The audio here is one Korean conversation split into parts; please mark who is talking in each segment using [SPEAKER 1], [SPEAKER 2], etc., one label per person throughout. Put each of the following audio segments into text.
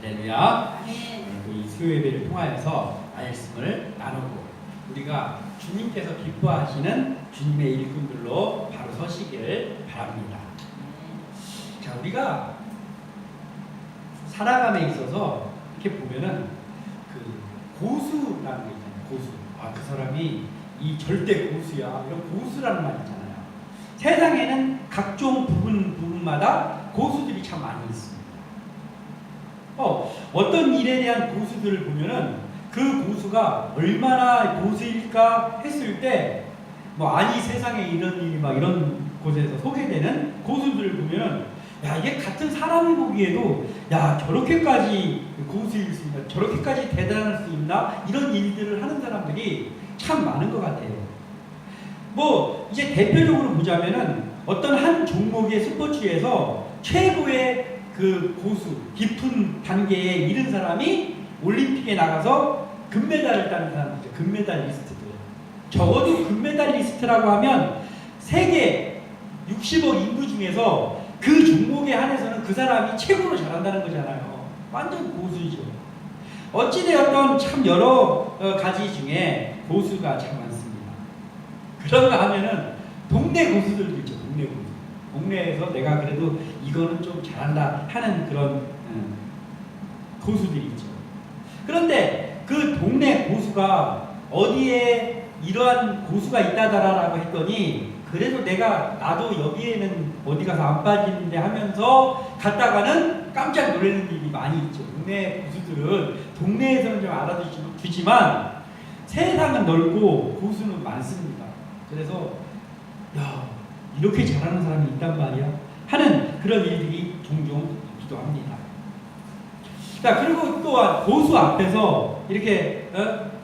[SPEAKER 1] 할렐루야. 이 수요 예배를 통하여서 말씀을 나누고 우리가 주님께서 기뻐하시는 주님의 일꾼들로 바로 서시기를 바랍니다. 자, 우리가 살아감에 있어서 이렇게 보면은 그 고수라는 게 있잖아요. 고수. 아, 그 사람이 이 절대 고수야. 이런 고수라는 말 있잖아요. 세상에는 각종 부분마다 고수들이 참 많이 있습니다. 어떤 일에 대한 고수들을 보면은 그 고수가 얼마나 고수일까 했을 때 아니 세상에 이런 일이 막 이런 곳에서 소개되는 고수들을 보면은 야, 이게 같은 사람이 보기에도 야, 저렇게까지 고수일 수 있나, 저렇게까지 대단할 수 있나, 이런 일들을 하는 사람들이 참 많은 것 같아요. 이제 대표적으로 보자면은 어떤 한 종목의 스포츠에서 최고의 그 고수, 깊은 단계에 이른 사람이 올림픽에 나가서 금메달을 따는 사람이죠. 금메달리스트들. 적어도 금메달리스트라고 하면 세계 60억 인구 중에서 그 종목에 한해서는 그 사람이 최고로 잘한다는 거잖아요. 완전 고수이죠. 어찌되었던 참 여러 가지 중에 고수가 참 많습니다. 그런가 하면은 동네 고수들도 있죠. 동네 고수. 동네에서 내가 그래도 이거는 좀 잘한다 하는 그런 고수들이 있죠. 그런데 그 동네 고수가 어디에 이러한 고수가 있다더라라고 했더니 그래도 나도 여기에는 어디 가서 안 빠지는데 하면서 갔다가는 깜짝 놀라는 일이 많이 있죠. 동네 고수들은 동네에서는 좀 알아주지만 세상은 넓고 고수는 많습니다. 그래서 야, 이렇게 잘하는 사람이 있단 말이야 하는 그런 일들이 종종 있기도 합니다. 자, 그리고 또한 고수 앞에서 이렇게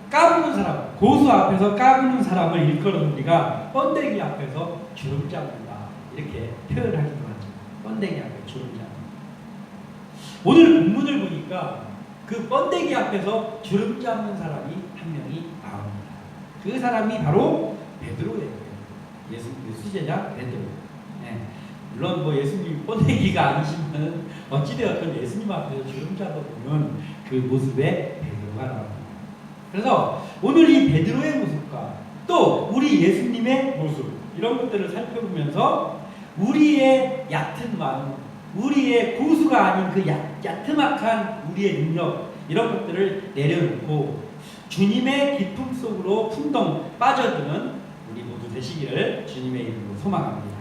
[SPEAKER 1] 까부는 사람, 고수 앞에서 까부는 사람을 일컬은 우리가 번데기 앞에서 주름 잡는다 이렇게 표현하기도 하죠. 번데기 앞에 주름 잡는다. 오늘 본문을 보니까 그 번데기 앞에서 주름 잡는 사람이 한 명이 나옵니다. 그 사람이 바로 베드로예요. 예수님의 수제자 베드로. 네. 물론 예수님 번데기가 아니시면 어찌되었든 예수님 앞에서 주름 잡아보면 그 모습에 베드로가 나옵니다. 그래서 오늘 이 베드로의 모습과 또 우리 예수님의 모습 이런 것들을 살펴보면서 우리의 얕은 마음, 우리의 고수가 아닌 그 야트막한 우리의 능력 이런 것들을 내려놓고 주님의 기쁨 속으로 풍덩 빠져드는 우리 모두 되시기를 주님의 이름으로 소망합니다.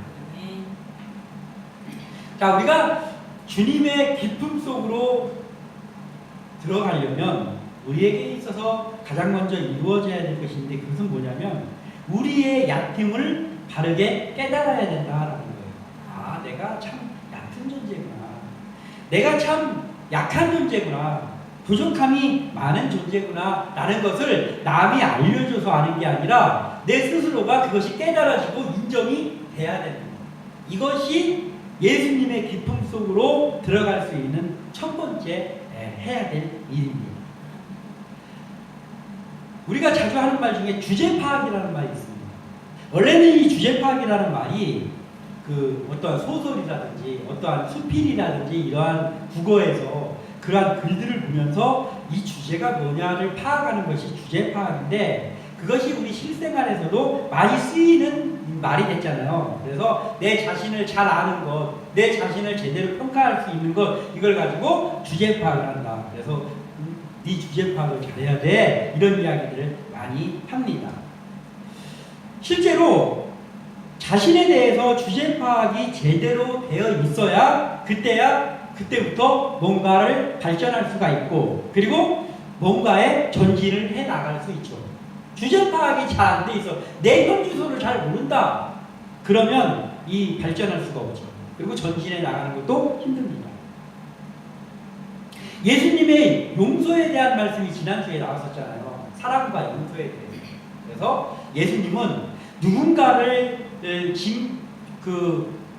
[SPEAKER 1] 자, 우리가 주님의 기쁨 속으로 들어가려면 우리에게 있어서 가장 먼저 이루어져야 될 것인데 그것은 뭐냐면 우리의 얕음을 바르게 깨달아야 된다라는 거예요. 아, 내가 참 얕은 존재구나. 내가 참 약한 존재구나. 부족함이 많은 존재구나 라는 것을 남이 알려줘서 아는 게 아니라 내 스스로가 그것이 깨달아지고 인정이 돼야 되는 거예요. 이것이 예수님의 기쁨 속으로 들어갈 수 있는 첫 번째 해야 될 일입니다. 우리가 자주 하는 말 중에 주제 파악이라는 말이 있습니다. 원래는 이 주제 파악이라는 말이 그 어떠한 소설이라든지 어떠한 수필이라든지 이러한 국어에서 그러한 글들을 보면서 이 주제가 뭐냐를 파악하는 것이 주제 파악인데 그것이 우리 실생활에서도 많이 쓰이는 말이 됐잖아요. 그래서 내 자신을 잘 아는 것, 내 자신을 제대로 평가할 수 있는 것 이걸 가지고 주제 파악을 한다. 그래서 네 주제 파악을 잘해야 돼. 이런 이야기들을 많이 합니다. 실제로 자신에 대해서 주제 파악이 제대로 되어 있어야 그때부터 뭔가를 발전할 수가 있고 그리고 뭔가에 전진을 해 나갈 수 있죠. 주제 파악이 잘 안 돼 있어. 내 현주소를 잘 모른다. 그러면 이 발전할 수가 없죠. 그리고 전진해 나가는 것도 힘듭니다. 예수님의 용서에 대한 말씀이 지난주에 나왔었잖아요. 사랑과 용서에 대해서. 그래서 예수님은 누군가를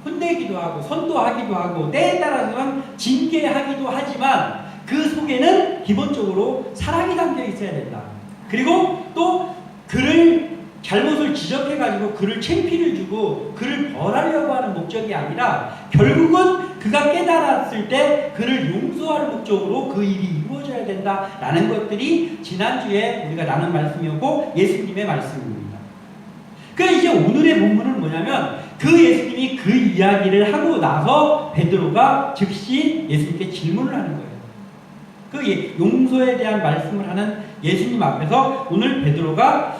[SPEAKER 1] 혼내기도 하고 선도하기도 하고 때에 따라서는 징계하기도 하지만 그 속에는 기본적으로 사랑이 담겨 있어야 된다. 그리고 또 그를 잘못을 지적해가지고 그를 창피를 주고 그를 벌하려고 하는 목적이 아니라 결국은 그가 깨달았을 때 그를 용서하는 목적으로 그 일이 이루어져야 된다라는 것들이 지난주에 우리가 나눈 말씀이었고 예수님의 말씀입니다. 그러니까 이제 오늘의 본문은 뭐냐면 그 예수님이 그 이야기를 하고 나서 베드로가 즉시 예수님께 질문을 하는 거예요. 그 용서에 대한 말씀을 하는 예수님 앞에서 오늘 베드로가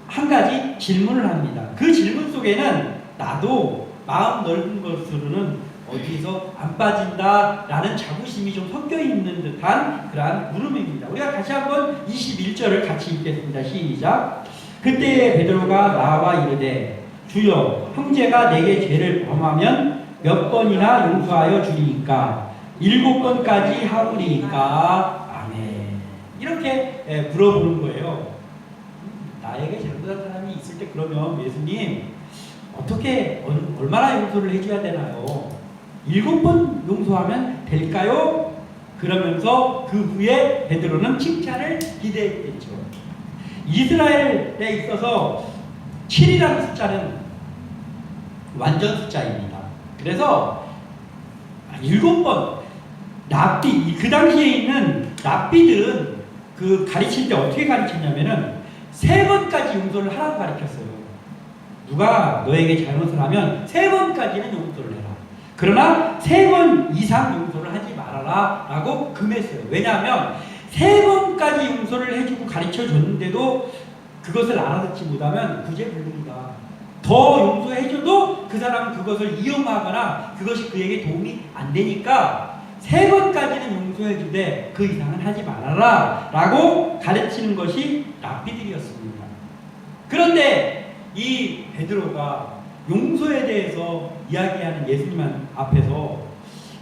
[SPEAKER 1] 한 가지 질문을 합니다. 그 질문 속에는 나도 마음 넓은 것으로는 어디서 안 빠진다라는 자부심이 좀 섞여 있는 듯한 그러한 물음입니다. 우리가 다시 한번 21절을 같이 읽겠습니다. 시작. 그때 베드로가 나와 이르되 주여 형제가 내게 죄를 범하면 몇 번이나 용서하여 주리이까 7번까지 하오리이까 아멘. 이렇게 물어보는 거예요. 나에게 잘못한 사람이 있을 때 그러면 예수님 어떻게 얼마나 용서를 해줘야 되나요? 7번 용서하면 될까요? 그러면서 그 후에 베드로는 칭찬을 기대했겠죠. 이스라엘에 있어서 7이라는 숫자는 완전 숫자입니다. 그래서 7번 랍비, 그 당시에 있는 랍비들은 그 가르칠 때 어떻게 가르쳤냐면은 3번까지 용서를 하라고 가르쳤어요. 누가 너에게 잘못을 하면 3번까지는 용서를 해라. 그러나 3번 이상 용서를 하지 말아라 라고 금했어요. 왜냐하면 3번까지 용서를 해주고 가르쳐 줬는데도 그것을 알아듣지 못하면 구제불능이다. 더 용서해줘도 그 사람은 그것을 이용하거나 그것이 그에게 도움이 안 되니까 3번까지는 용서해주되 그 이상은 하지 말아라 라고 가르치는 것이 랍비들이었습니다. 그런데 이 베드로가 용서에 대해서 이야기하는 예수님 앞에서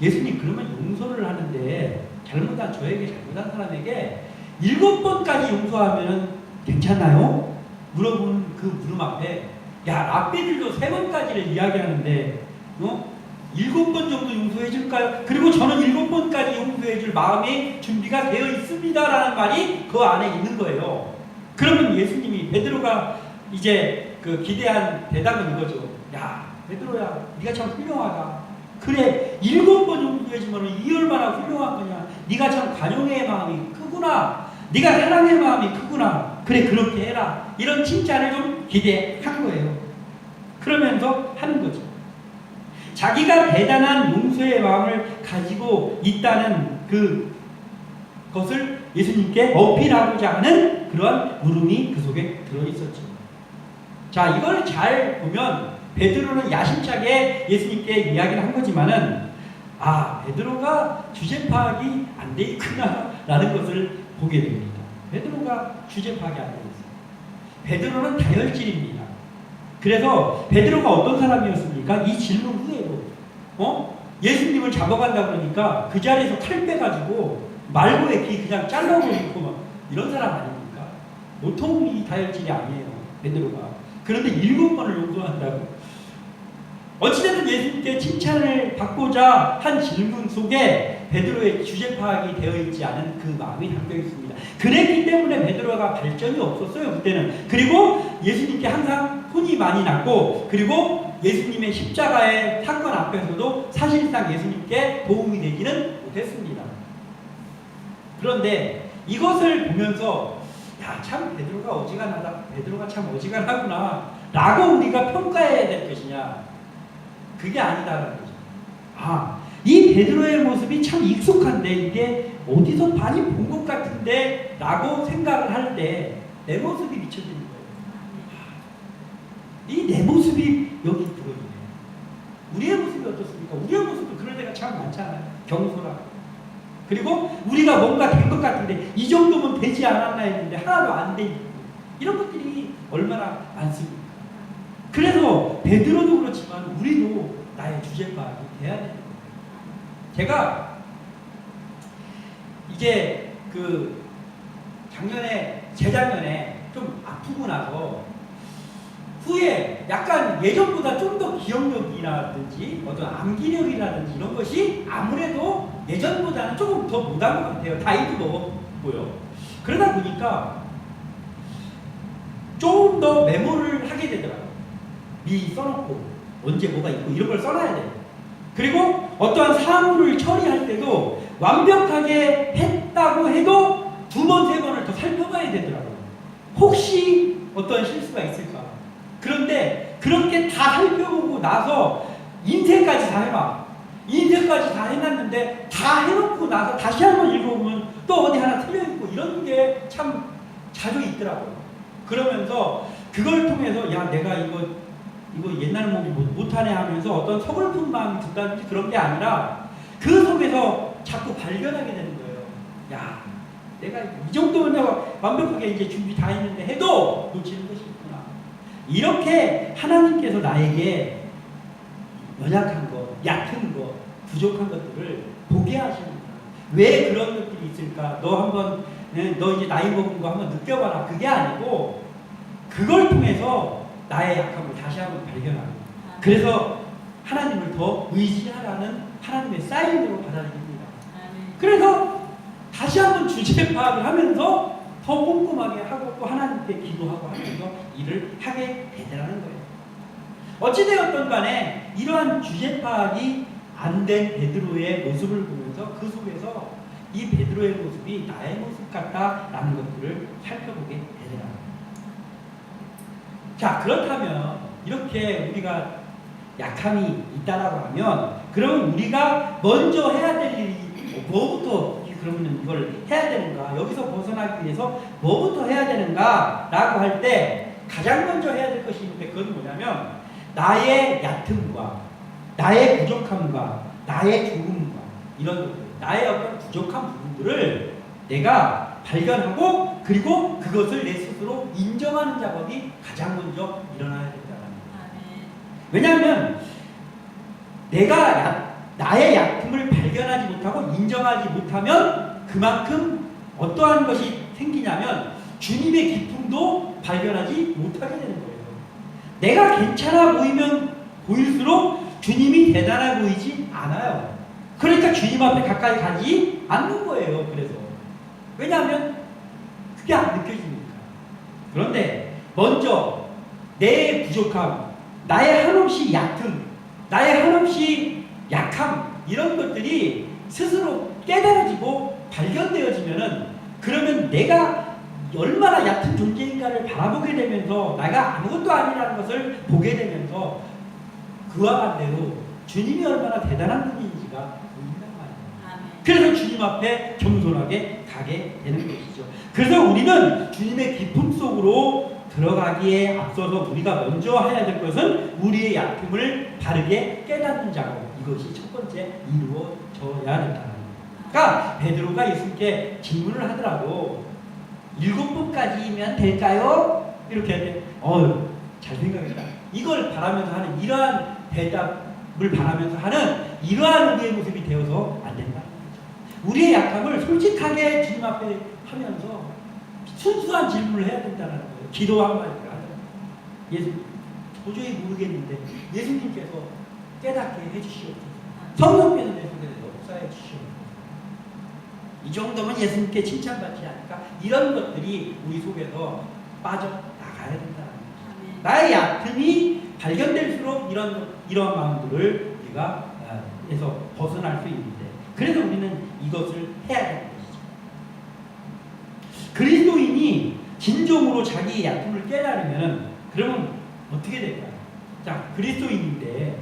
[SPEAKER 1] 예수님 그러면 용서를 하는데 저에게 잘못한 사람에게 7번까지 용서하면 괜찮나요? 물어보는 그 물음 앞에 야 랍비들도 3번까지를 이야기하는데 7번 정도 용서해 줄까요? 그리고 저는 7번까지 용서해 줄 마음이 준비가 되어 있습니다 라는 말이 그 안에 있는 거예요. 그러면 예수님이 베드로가 이제 그 기대한 대답은 이거죠. 야 베드로야 네가 참 훌륭하다. 그래 7번 용서해 주면 이 얼마나 훌륭한 거냐. 네가 참 관용의 마음이 크구나. 네가 사랑의 마음이 크구나. 그래 그렇게 해라. 이런 칭찬을 좀 기대한 거예요. 그러면서 하는 거죠. 자기가 대단한 용서의 마음을 가지고 있다는 그것을 예수님께 어필하고자 하는 그러한 물음이 그 속에 들어있었죠. 자, 이걸 잘 보면 베드로는 야심차게 예수님께 이야기를 한 거지만은 베드로가 주제 파악이 안 돼 있구나 라는 것을 보게 됩니다. 베드로가 주제 파악이 안 돼 있어요. 베드로는 다혈질입니다. 그래서 베드로가 어떤 사람이었습니까? 이 질문 후에도 예수님을 잡아간다 그러니까 그 자리에서 칼 빼가지고 말고의 귀 그냥 잘라버리고 막 이런 사람 아닙니까? 보통 이 다혈질이 아니에요. 베드로가. 그런데 7번을 용서한다고. 어찌됐든 예수님께 칭찬을 받고자 한 질문 속에 베드로의 주제 파악이 되어 있지 않은 그 마음이 담겨 있습니다. 그랬기 때문에 베드로가 발전이 없었어요, 그때는. 그리고 예수님께 항상 혼이 많이 났고, 그리고 예수님의 십자가의 사건 앞에서도 사실상 예수님께 도움이 되지는 못했습니다. 그런데 이것을 보면서 참 베드로가 어지간하다. 베드로가 참 어지간하구나 라고 우리가 평가해야 될 것이냐, 그게 아니다라는 거죠. 이 베드로의 모습이 참 익숙한데 이게 어디서 많이 본 것 같은데 라고 생각을 할 때 내 모습이 비춰지는 거예요. 이 내 모습이 여기 들어있네요. 우리의 모습이 어떻습니까? 우리의 모습도 그럴 때가 참 많잖아요. 경솔하고. 그리고 우리가 뭔가 된 것 같은데 이 정도면 되지 않았나 했는데 하나도 안 돼 있고, 이런 것들이 얼마나 많습니까? 그래서 베드로도 그렇지만 우리도 나의 주제 파악이 돼야 되는 거예요. 제가 이제 재작년에 좀 아프고 나서 후에 약간 예전보다 좀 더 기억력이라든지 어떤 암기력이라든지 이런 것이 아무래도 예전보다는 조금 더 못한 것 같아요. 나이도 먹었고요. 그러다 보니까 좀 더 메모를 하게 되더라고요. 미리 써놓고 언제 뭐가 있고 이런 걸 써놔야 돼요. 그리고 어떠한 사물을 처리할 때도 완벽하게 했다고 해도 2번, 3번을 더 살펴봐야 되더라고요. 혹시 어떤 실수가 있을까. 그런데 그렇게 다 살펴보고 나서 인쇄까지 다 해봐. 인쇄까지 다 해놨는데 다 해놓고 나서 다시 한번 읽어보면 또 어디 하나 틀려있고 이런 게 참 자주 있더라고요. 그러면서 그걸 통해서 야 내가 이거 옛날 몸이 못하네 하면서 어떤 서글픈 마음이 든다든지 그런 게 아니라 그 속에서 자꾸 발견하게 되는 거예요. 야 내가 이 정도면 내가 완벽하게 이제 준비 다 했는데 해도 놓치는 것이 있구나. 이렇게 하나님께서 나에게 연약한 것, 얕은 것, 부족한 것들을 보게 하십니다. 왜 그런 것들이 있을까? 너 이제 나이 먹은 거 한번 느껴봐라. 그게 아니고 그걸 통해서 나의 약함을 다시 한번 발견하고 그래서 하나님을 더 의지하라는 하나님의 사인으로 받아들입니다. 그래서 다시 한번 주제 파악을 하면서 더 꼼꼼하게 하고 또 하나님께 기도하고 하면서 일을 하게 되더라는 거예요. 어찌되었던 간에 이러한 주제 파악이 안 된 베드로의 모습을 보면서 그 속에서 이 베드로의 모습이 나의 모습 같다라는 것들을 살펴보게 되더라. 자, 그렇다면 이렇게 우리가 약함이 있다라고 하면 그럼 우리가 먼저 해야 될 일이 뭐부터 그러면 이걸 해야 되는가? 여기서 벗어나기 위해서 뭐부터 해야 되는가? 라고 할 때 가장 먼저 해야 될 것이 있는데 그건 뭐냐면 나의 얕음과 나의 부족함과 나의 조금과 이런 것들 나의 어떤 부족한 부분들을 내가 발견하고 그리고 그것을 내 스스로 인정하는 작업이 가장 먼저 일어나야 된다는 거예요. 왜냐하면 내가 나의 약품을 발견하지 못하고 인정하지 못하면 그만큼 어떠한 것이 생기냐면 주님의 기쁨도 발견하지 못하게 되는 거예요. 내가 괜찮아 보이면 보일수록 주님이 대단해 보이지 않아요. 그러니까 주님 앞에 가까이 가지 않는 거예요. 그래서 왜냐하면 그게 안 느껴지니까. 그런데 먼저 내 부족함, 나의 한없이 얕음, 나의 한없이 약함 이런 것들이 스스로 깨달아지고 발견되어지면은 그러면 내가 얼마나 얕은 존재인가를 바라보게 되면서 내가 아무것도 아니라는 것을 보게 되면서 그와 반대로 주님이 얼마나 대단한 분인지가 보인단 말이에요. 그래서 주님 앞에 겸손하게 가게 되는 것이죠. 그래서 우리는 주님의 기쁨 속으로 들어가기에 앞서서 우리가 먼저 해야 될 것은 우리의 약품을 바르게 깨닫는 작업. 이것이 첫 번째 이루어져야 된다는 거예요. 그러니까 베드로가 예수님께 질문을 하더라도 7번까지면 될까요? 이렇게 할 때 잘 생각했다. 이걸 바라면서 하는 이러한 대답을 바라면서 하는 이러한 우리의 모습이 되어서 안 된다는 거죠. 우리의 약함을 솔직하게 주님 앞에 하면서 순수한 질문을 해야 된다는 거예요. 기도 한마디를 하더라고요. 예수님 도저히 모르겠는데 예수님께서 깨닫게 해주시옵소서. 성령께서 내 속에서 역사해 주시옵소서. 이 정도면 예수님께 칭찬받지 않을까? 이런 것들이 우리 속에서 빠져나가야 된다는 거죠. 나의 약함이 발견될수록 이런 마음들을 우리가 에서 벗어날 수 있는데 그래서 우리는 이것을 해야 되는 것이죠. 그리스도인이 진정으로 자기의 약함을 깨달으면 그러면 어떻게 될까요? 자, 그리스도인인데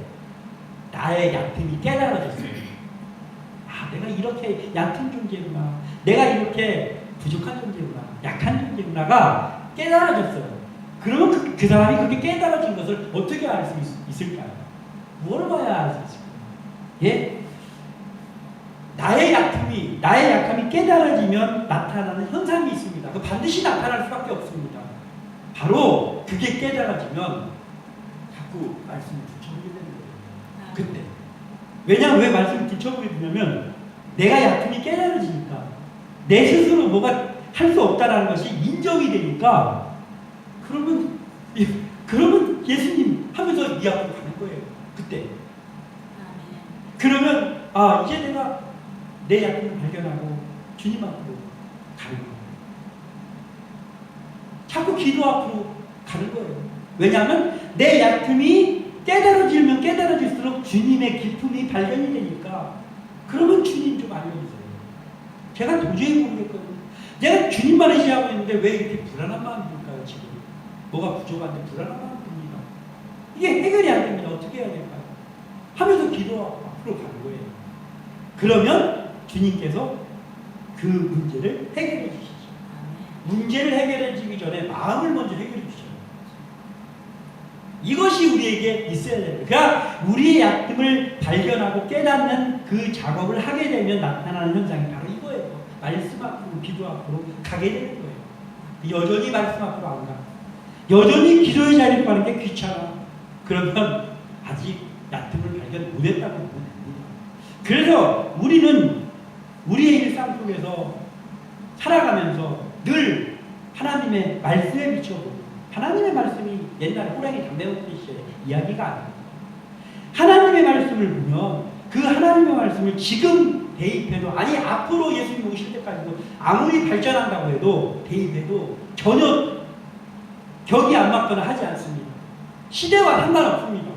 [SPEAKER 1] 나의 약함이 깨달아졌어요. 내가 이렇게 얕은 존재구나. 내가 이렇게 부족한 존재구나. 약한 존재구나가 깨달아졌어요. 그러면 그 사람이 그렇게 깨달아진 것을 어떻게 알 수 있을까요? 뭘 봐야 알 수 있을까요? 예? 나의 약함이 깨달아지면 나타나는 현상이 있습니다. 그 반드시 나타날 수밖에 없습니다. 바로 그게 깨달아지면 자꾸 말씀을 붙여보게 되는 거예요. 그때. 왜냐하면 왜 말씀을 붙여보게 되냐면 내가 약함이 깨달아지니까 내 스스로 뭐가 할 수 없다는 것이 인정이 되니까 그러면 예수님 하면서 네 앞으로 가는 거예요. 그때. 그러면 이제 내가 내 약함을 발견하고 주님 앞으로 가는 거예요. 자꾸 기도 앞으로 가는 거예요. 왜냐하면 내 약함이 깨달아지면 깨달아질수록 주님의 기품이 발견이 되니까 그러면 주님 좀 알려주세요. 제가 도저히 모르겠거든요. 내가 주님만 의지하고 있는데 왜 이렇게 불안한 마음이 들까요? 지금 뭐가 부족한데 불안한 마음이 듭니다. 이게 해결이 안 됩니다. 어떻게 해야 될까요? 하면서 기도하고 앞으로 가는 거예요. 그러면 주님께서 그 문제를 해결해 주시죠. 문제를 해결해 주기 전에 마음을 먼저 해결해 주셔요. 이것이 우리에게 있어야 됩니다. 그러니까 우리의 약점을 발견하고 깨닫는 그 작업을 하게 되면 나타나는 현상이 바로 이거예요. 말씀 앞으로 기도 앞으로 가게 되는 거예요. 여전히 말씀 앞으로 안 가. 여전히 기도의 자리로 가는 게 귀찮아. 그러면 아직 약점을 발견 못했다고 보면 됩니다. 그래서 우리는 우리의 일상 속에서 살아가면서 늘 하나님의 말씀에 비춰보고, 하나님의 말씀이 옛날에 호랑이 담배 먹듯이 이야기가 아닙니다. 하나님의 말씀을 보면 그 하나님의 말씀을 지금 대입해도, 아니 앞으로 예수님 오실 때까지도 아무리 발전한다고 해도 대입해도 전혀 격이 안 맞거나 하지 않습니다. 시대와 상관없습니다.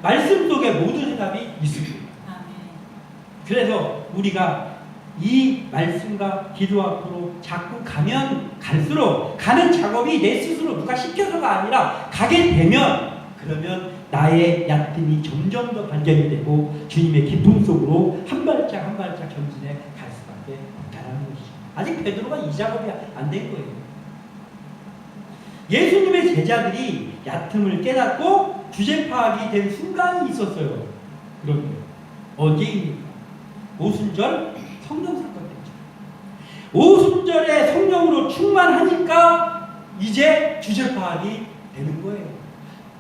[SPEAKER 1] 말씀 속에 모든 해답이 있습니다. 그래서 우리가 이 말씀과 기도 앞으로 자꾸 가면 갈수록, 가는 작업이 내 스스로 누가 시켜서가 아니라 가게 되면, 그러면 나의 얕음이 점점 더 발견이 되고 주님의 기쁨 속으로 한 발짝 한 발짝 전진해 갈 수밖에 없다는 것이죠. 아직 베드로가 이 작업이 안 된 거예요. 예수님의 제자들이 얕음을 깨닫고 주제 파악이 된 순간이 있었어요. 그런데 언제입니까? 오순절 성령 사건 때죠. 오순절에 성령으로 충만하니까 이제 주제 파악이 되는 거예요.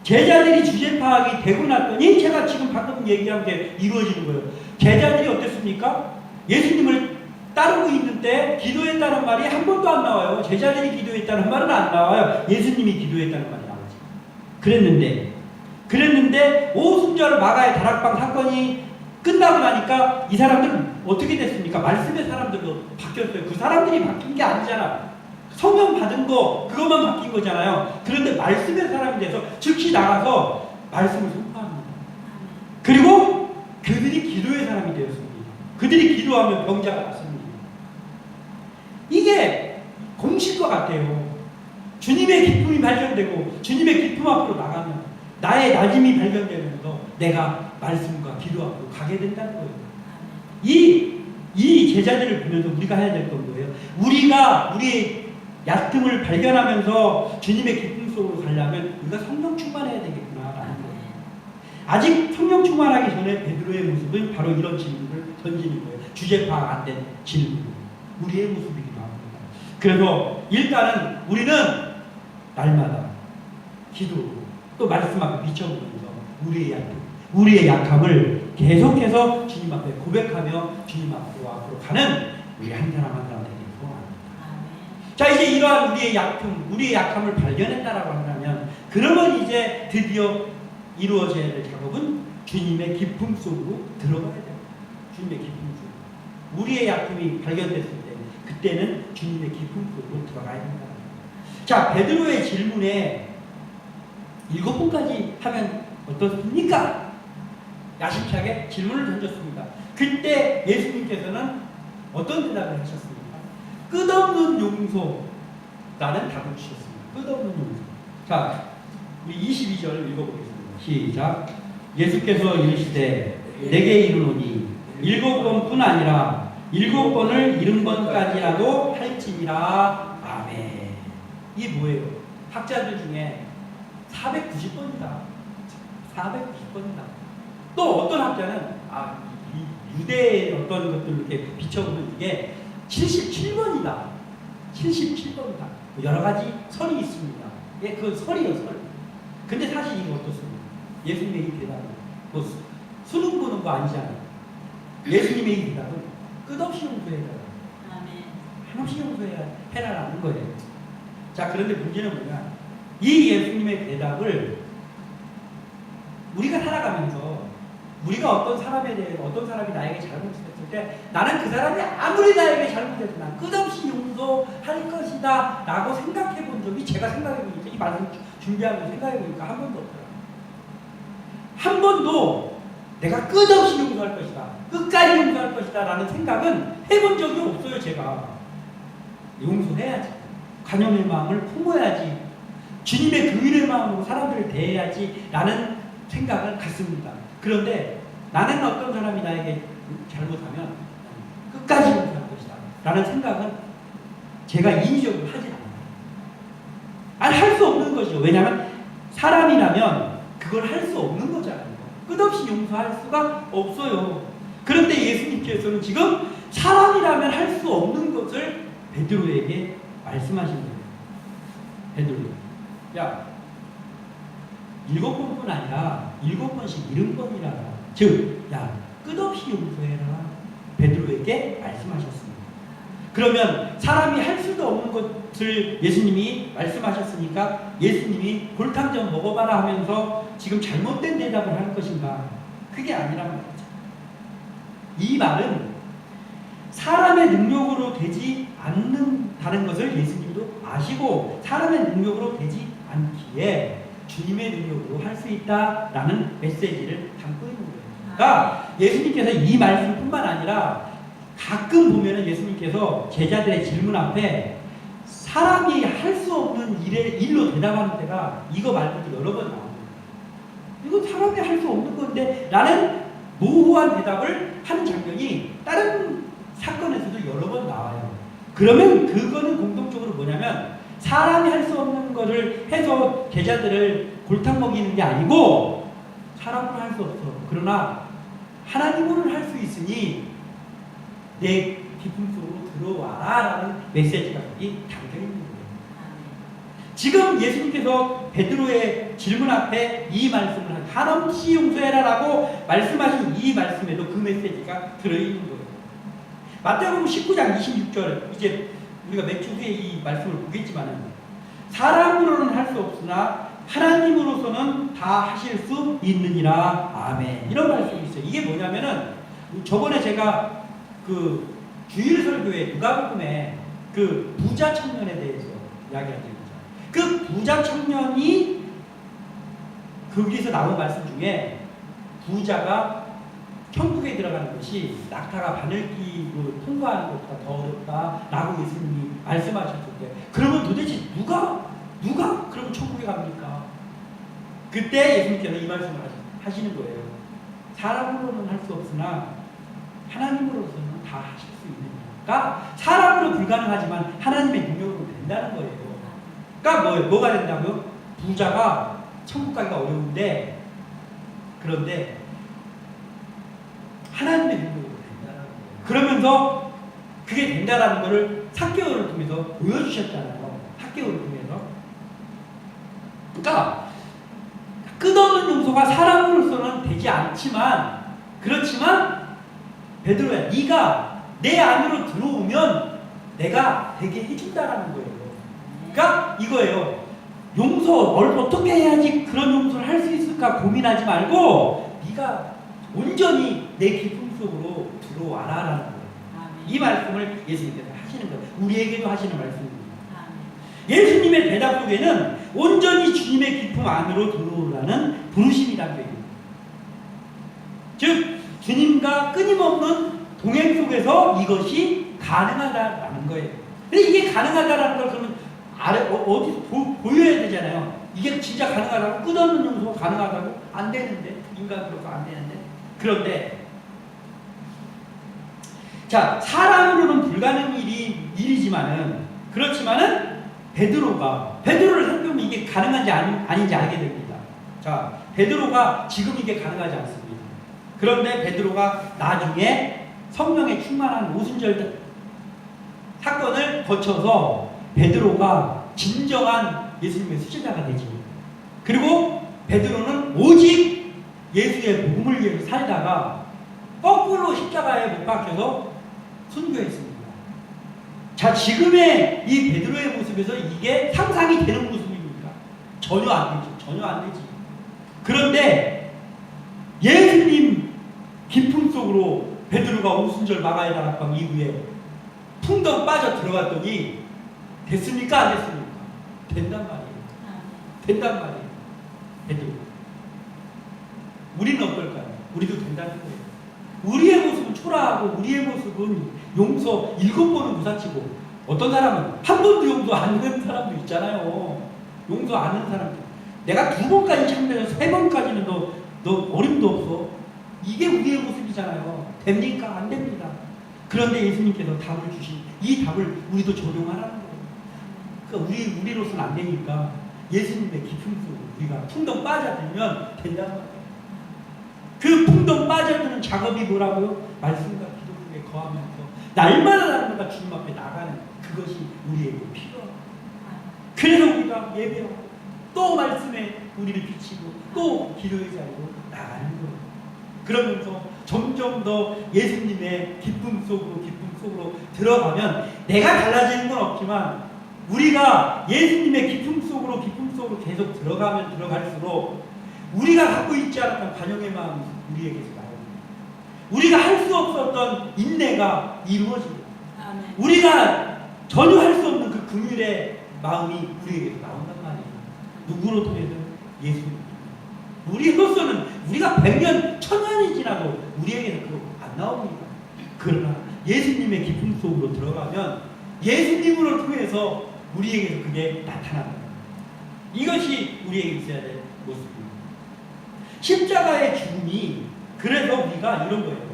[SPEAKER 1] 제자들이 주제 파악이 되고 났더니 제가 지금 방금 얘기한 게 이루어지는 거예요. 제자들이 어땠습니까? 예수님을 따르고 있는 때 기도했다는 말이 한 번도 안 나와요. 제자들이 기도했다는 말은 안 나와요. 예수님이 기도했다는 말이 나오죠. 그랬는데 오순절 마가의 다락방 사건이 끝나고 나니까 이 사람들은 어떻게 됐습니까? 말씀의 사람들도 바뀌었어요. 그 사람들이 바뀐 게 아니잖아. 성령 받은 거 그것만 바뀐 거잖아요. 그런데 말씀의 사람이 돼서 즉시 나가서 말씀을 선포합니다. 그리고 그들이 기도의 사람이 되었습니다. 그들이 기도하면 병자가 낫습니다. 이게 공식과 같아요. 주님의 기쁨이 발견되고 주님의 기쁨 앞으로 나가면 나의 낮음이 발견되면서 내가 말씀과 기도 앞으로 가게 된다는 거예요. 이 제자들을 보면서 우리가 해야 될 건 뭐예요? 우리가 우리의 얕음을 발견하면서 주님의 기쁨 속으로 가려면 우리가 성령 충만해야 되겠구나라는 거예요. 아직 성령 충만하기 전에 베드로의 모습은 바로 이런 질문을 던지는 거예요. 주제 파악 안 된 질문. 우리의 모습이기도 합니다. 그래서 일단은 우리는 날마다 기도 또 말씀 앞에 비춰보면서 우리의 약함을 계속해서 주님 앞에 고백하며 주님 앞으로 가는 우리 한 사람 한 사람 되기를 소원합니다. 자, 이제 이러한 우리의 약함을 발견했다라고 한다면, 그러면 이제 드디어 이루어져야 될 작업은 주님의 기쁨 속으로 들어가야 돼요. 주님의 기쁨 속. 우리의 약함이 발견됐을 때, 그때는 주님의 기쁨 속으로 들어가야 된다. 자, 베드로의 질문에 7번까지 하면 어떻습니까? 야심차게 질문을 던졌습니다. 그때 예수님께서는 어떤 대답을 하셨습니까? 끝없는 용서라는 답을 주셨습니다. 끝없는 용서. 자, 우리 22절 읽어보겠습니다. 시작. 예수께서 이르시되 내게 이르노니 7번뿐 아니라 7번을 70번까지라도 할지니라. 아멘. 이게 뭐예요? 학자들 중에 490번이다. 490번이다. 또 어떤 학자는 유대의 어떤 것들 이렇게 비춰보면 이게 77번이다. 77번이다. 여러 가지 설이 있습니다. 예, 그 설이요, 설. 근데 사실 이거 어떻습니까? 예수님의 이 대답은 뭐 수능 보는 거 아니잖아요. 예수님의 이 대답은 끝없이 용서해라. 한없이 용서해라라는 거예요. 자, 그런데 문제는 뭐냐? 이 예수님의 대답을 우리가 살아가면서 우리가 어떤 사람에 대해 어떤 사람이 나에게 잘못했을 때 나는 그 사람이 아무리 나에게 잘못해도 난 끝없이 용서할 것이다 라고 생각해 본 적이, 제가 생각해 보니까 이 말씀 준비하면서 생각해 보니까 한 번도 없더라고요. 한 번도 내가 끝없이 용서할 것이다, 끝까지 용서할 것이다 라는 생각은 해본 적이 없어요. 제가 용서해야지, 관용의 마음을 품어야지, 주님의 긍휼의 마음으로 사람들을 대해야지 라는 생각을 갖습니다. 그런데 나는 어떤 사람이 나에게 잘못하면 끝까지 용서할 것이다 라는 생각은 제가 인위적으로 하지 않아요. 아니, 할 수 없는 것이죠. 왜냐하면 사람이라면 그걸 할 수 없는 거잖아요. 끝없이 용서할 수가 없어요. 그런데 예수님께서는 지금 사람이라면 할 수 없는 것을 베드로에게 말씀하신 거예요. 베드로, 야, 7번뿐 아니라 7번씩 70번이라. 즉, 야, 끝없이 용서해라. 베드로에게 말씀하셨습니다. 그러면 사람이 할 수도 없는 것을 예수님이 말씀하셨으니까 예수님이 골탕 좀 먹어봐라 하면서 지금 잘못된 대답을 할 것인가? 그게 아니란 말이죠. 이 말은 사람의 능력으로 되지 않는다는 것을 예수님도 아시고 사람의 능력으로 되지 않기에 주님의 능력으로 할 수 있다라는 메시지를 담고 있는 거예요. 그러니까 예수님께서 이 말씀뿐만 아니라 가끔 보면은 예수님께서 제자들의 질문 앞에 사람이 할 수 없는 일로 대답하는 때가 이거 말고도 여러 번 나옵니다. 이거 사람이 할 수 없는 건데 라는 모호한 대답을 하는 장면이 다른 사건에서도 여러 번 나와요. 그러면 그거는 공통적으로 뭐냐면 사람이 할 수 없는 것을 해서 제자들을 골탕 먹이는 게 아니고 사람으로 할 수 없어. 그러나 하나님으로는 할 수 있으니 내 기쁨 속으로 들어와라 라는 메시지가 여기 담겨 있는 거예요. 지금 예수님께서 베드로의 질문 앞에 이 말씀을 한없이 용서해라 라고 말씀하신 이 말씀에도 그 메시지가 들어있는 거예요. 마태복음 19장 26절, 이제 우리가 몇 주 후에 이 말씀을 보겠지만 사람으로는 할 수 없으나 하나님으로서는 다 하실 수 있느니라. 아멘. 이런 말씀이 있어요. 이게 뭐냐면은 저번에 제가 그 주일 설교회 누가복음에 그 부자 청년에 대해서 이야기한 적이 있죠. 그 부자 청년이 거기서 나온 말씀 중에 부자가 천국에 들어가는 것이 낙타가 바늘기로 통과하는 것보다 더 어렵다라고 예수님이 말씀하셨을 때, 그러면 도대체 누가 그러면 천국에 갑니까? 그때 예수님께서 이 말씀을 하시는 거예요. 사람으로는 할 수 없으나 하나님으로서는 다 하실 수 있느니까. 사람으로 불가능하지만 하나님의 능력으로 된다는 거예요. 그러니까 뭐가 된다고요? 부자가 천국 가기가 어려운데, 그런데 하나님의 능력으로 된다는 거예요. 그러면서 그게 된다라는 것을 삭개오를 통해서 보여주셨잖아요. 삭개오를 통해서. 그러니까 끝없는 용서가 사람으로서는 되지 않지만, 그렇지만 베드로야, 네가 내 안으로 들어오면 내가 되게 해준다라는 거예요. 그러니까 이거예요. 용서 어떻게 해야지 그런 용서를 할 수 있을까 고민하지 말고 네가 온전히 내 기쁨 속으로 들어와라라는 거예요. 이 말씀을 예수님께서 하시는 거예요. 우리에게도 하시는 말씀입니다. 예수님의 대답 속에는 온전히 주님의 기쁨 안으로 들어오라는 부르심이라는 얘기입니다. 즉 주님과 끊임없는 동행 속에서 이것이 가능하다라는 거예요. 근데 이게 가능하다라는 걸 그러면 어디서 보여야 되잖아요. 이게 진짜 가능하다고, 끝없는 용서가 가능하다고? 안 되는데, 인간으로서 안 되는데. 그런데 자, 사람으로는 불가능한 일이지만은, 그렇지만은 베드로를 살펴보면 이게 가능한지 아닌지 알게 됩니다. 자, 베드로가 지금 이게 가능하지 않습니다. 그런데 베드로가 나중에 성령에 충만한 오순절 사건을 거쳐서 베드로가 진정한 예수님의 수제자가 되지. 그리고 베드로는 오직 예수의 복음을 위해서 살다가 거꾸로 십자가에 못 박혀서 순교했습니다. 자, 지금의 이 베드로의 모습에서 이게 상상이 되는 모습입니까? 전혀 안 되죠. 전혀 안 되지. 그런데 예수님 기품 속으로 베드로가 오순절 마가의 다락방 이후에 풍덩 빠져 들어갔더니 됐습니까? 안 됐습니까? 된단 말이에요. 된단 말이에요. 베드로. 우리는 어떨까요? 우리도 된다는 거예요. 우리의 모습은 초라하고 우리의 모습은 용서 7번은 무사치고 어떤 사람은 한 번도 용서 안 하는 사람도 있잖아요. 용서 안 하는 사람들. 내가 2번까지 참되면 3번까지는 너 어림도 없어. 이게 우리의 모습이잖아요. 됩니까? 안 됩니다. 그런데 예수님께서 답을 주신 이 답을 우리도 적용하라는 거예요. 그러니까 우리로서는 안 되니까 예수님의 깊은 속으로 우리가 풍덩 빠져들면 된다는 거예요. 그 풍덩 빠져드는 작업이 뭐라고요? 말씀과 기도 속에 거하면서 날마다 날마다 주님 앞에 나가는 그것이 우리에게 필요합니다. 그래서 우리가 예배하고 또 말씀에 우리를 비치고 또 기도의 자리로 나가는 거예요. 그러면서 점점 더 예수님의 기쁨 속으로 들어가면 내가 달라지는 건 없지만 우리가 예수님의 기쁨 속으로 계속 들어가면 들어갈수록 우리가 갖고 있지 않았던 관용의 마음이 우리에게서 나옵니다. 우리가 할 수 없었던 인내가 이루어집니다. 우리가 전혀 할 수 없는 그 긍휼의 마음이 우리에게서 나온단 말이에요. 누구로 통해서? 예수님. 우리로서는 우리가 100년, 1000년이 지나도 우리에게는 그거 안 나옵니다. 그러나 예수님의 기쁨 속으로 들어가면 예수님으로 통해서 우리에게서 그게 나타납니다. 이것이 우리에게 있어야 될 모습입니다. 십자가의 죽음이 그래서 우리가 이런 거예요.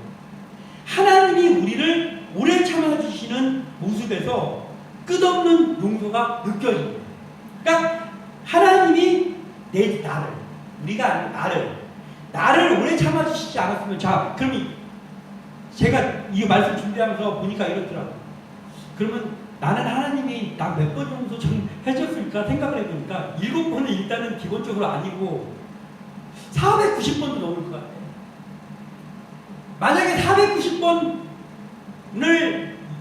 [SPEAKER 1] 하나님이 우리를 오래 참아주시는 모습에서 끝없는 용서가 느껴집니다. 그러니까 하나님이 나를 오래 참아주시지 않았으면 그러면 제가 이 말씀 준비하면서 보니까 이렇더라고요. 그러면 나는 하나님이 나 몇 번 용서 좀 해줬을까 생각을 해보니까 7번은 일단은 기본적으로 아니고 490번도 넘을 것 같아요. 만약에 490번을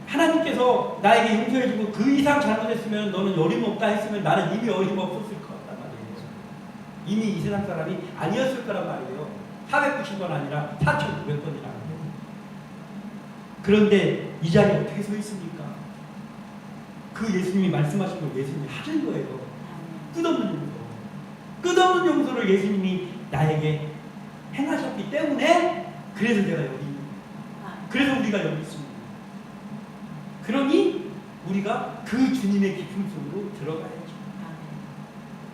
[SPEAKER 1] 하나님께서 나에게 용서해주고 그 이상 잘못했으면 너는 어림없다 했으면 나는 이미 어림없었을 것 같단 말이에요. 이미 이 세상 사람이 아니었을 거란 말이에요. 490번 아니라 4,900번이라. 그런데 이 자리에 어떻게 서 있습니까? 그 예수님이 말씀하신 걸 예수님이 하신 거예요. 끝없는 용서. 끝없는 용서를 예수님이 나에게 행하셨기 때문에 그래서 내가 여기 있는 거예요. 그래서 우리가 여기 있습니다. 그러니 우리가 그 주님의 기쁨 속으로 들어가야죠.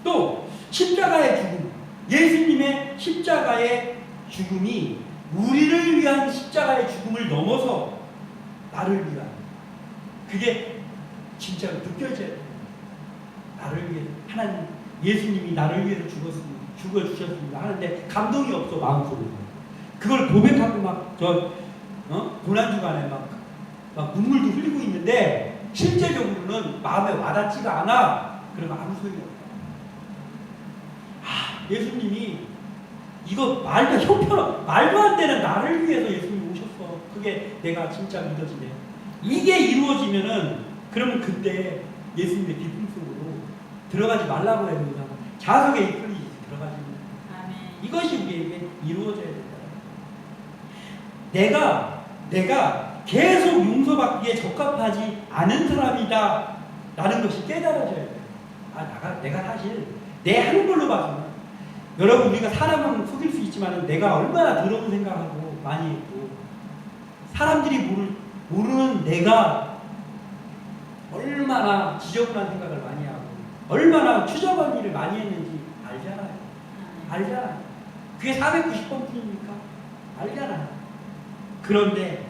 [SPEAKER 1] 또 십자가의 죽음, 예수님의 십자가의 죽음이 우리를 위한 십자가의 죽음을 넘어서 나를 위한, 그게 진짜로 느껴져야 돼요. 나를 위해 하나님, 예수님이 나를 위해서 죽어주셨습니다 하는데 감동이 없어 마음속에. 그걸 고백하고 고난주간에 막 눈물도 흘리고 있는데 실제적으로는 마음에 와닿지가 않아. 그러면 아무 소용이 없다. 예수님이 이거 말도 안 되는 나를 위해서 예수님이 오셨어. 그게 내가 진짜 믿어지네. 이게 이루어지면은 그러면 그때 예수님의 기쁨 속으로 들어가지 말라고 해야 된다. 자석에 이끌리지 들어가지. 이것이 우리에게 이루어져야 된다. 내가 계속 용서받기에 적합하지 않은 사람이다 라는 것이 깨달아져야 돼요. 내가 사실 내 하는 걸로 봐서는, 여러분 우리가 사람은 속일 수 있지만 내가 얼마나 더러운 생각하고 많이 했고 사람들이 모르는 내가 얼마나 지저분한 생각을 많이 하고 얼마나 추잡한 일을 많이 했는지 알잖아요. 그게 490번 뿐입니까? 알잖아요. 그런데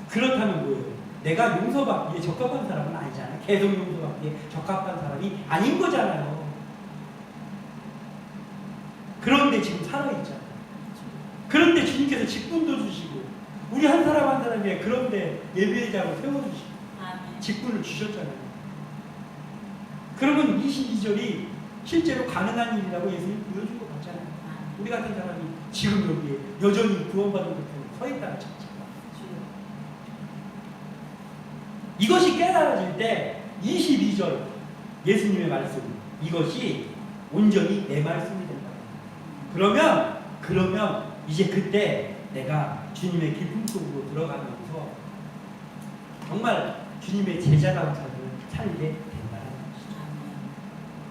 [SPEAKER 1] 그렇다면 뭐예요? 내가 용서받기에 적합한 사람은 아니잖아요. 계속 용서받기에 적합한 사람이 아닌 거잖아요. 그런데 지금 살아있잖아요. 그런데 주님께서 직분도 주시고 우리 한 사람 한 사람에 그런데 예배자로 세워주시고 직분을 주셨잖아요. 그러면 22절이 실제로 가능한 일이라고 예수님이 보여준 것 같잖아요. 우리 같은 사람이 지금 여기에 여전히 구원받은 것처럼 서 있다는 자체가. 이것이 깨달아질 때 22절 예수님의 말씀, 이것이 온전히 내 말씀이 된다. 그러면 이제 그때 내가 주님의 기쁨 속으로 들어가면서 정말 주님의 제자다운 삶을 살게 된다는 것이죠.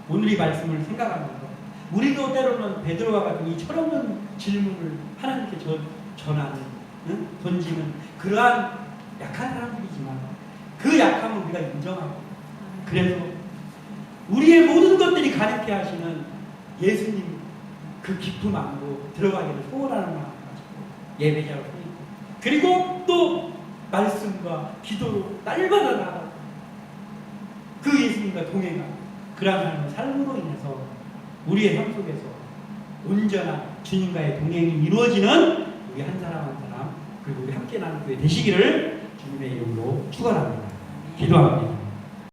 [SPEAKER 1] 오늘 이 말씀을 생각하면서 우리도 때로는 베드로와 같은 이 철없는 질문을 하나님께 전하는, 응? 던지는 그러한 약한 사람들이지만 그 약함을 우리가 인정하고, 그래서 우리의 모든 것들이 가득해 하시는 예수님 그 기쁨 안고 들어가기를 소원하는 마음을 가지고 예배자로 서 있고, 그리고 또 말씀과 기도로 날마다 나아가고 그 예수님과 동행하고, 그러한 삶으로 인해서 우리의 삶 속에서 온전한 주님과의 동행이 이루어지는 우리 한 사람 한 사람, 그리고 우리 함께 나누게 되시기를 주님의 이름으로 축원합니다. 기도합니다.